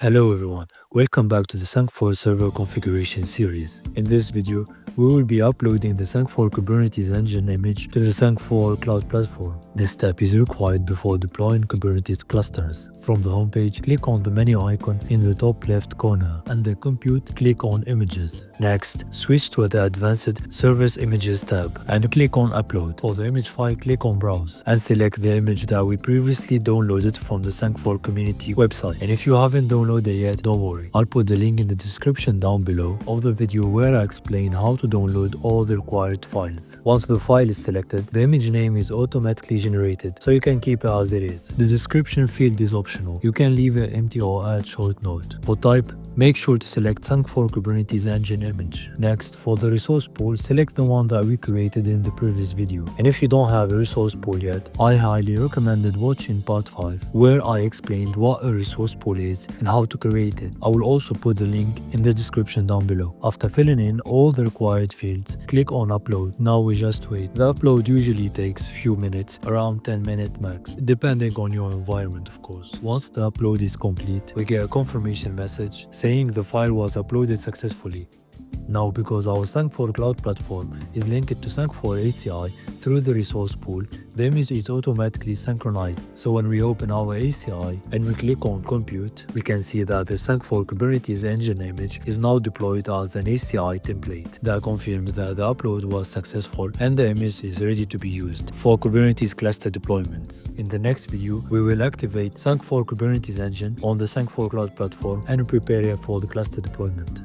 Hello everyone, welcome back to the Sangfor server configuration series. In this video, we will be uploading the Sangfor Kubernetes Engine image to the Sangfor Cloud Platform. This step is required before deploying Kubernetes clusters. From the homepage, click on the menu icon in the top left corner and then Compute, click on Images. Next, switch to the Advanced Service Images tab and click on Upload. For the image file, click on Browse and select the image that we previously downloaded from the Sangfor community website. And if you haven't downloaded it yet, don't worry. I'll put the link in the description down below of the video where I explain how to download all the required files. Once the file is selected, the image name is automatically generated, so you can keep it as it is. The description field is optional. You can leave it empty or add short note. For type, make sure to select Sangfor Kubernetes Engine image. Next, for the resource pool, select the one that we created in the previous video. And if you don't have a resource pool yet, I highly recommended watching part 5, where I explained what a resource pool is and how to create it. I will also put the link in the description down below. After filling in all the required fields, click on Upload. Now we just wait. The upload usually takes a few minutes, around 10 minutes max, depending on your environment of course. Once the upload is complete, we get a confirmation message saying the file was uploaded successfully. Now, because our Sangfor Cloud Platform is linked to Sangfor HCI through the resource pool, the image is automatically synchronized. So when we open our HCI and we click on Compute, we can see that the Sangfor Kubernetes Engine image is now deployed as an HCI template. That confirms that the upload was successful and the image is ready to be used for Kubernetes cluster deployment. In the next video, we will activate Sangfor Kubernetes Engine on the Sangfor Cloud Platform and prepare it for the cluster deployment.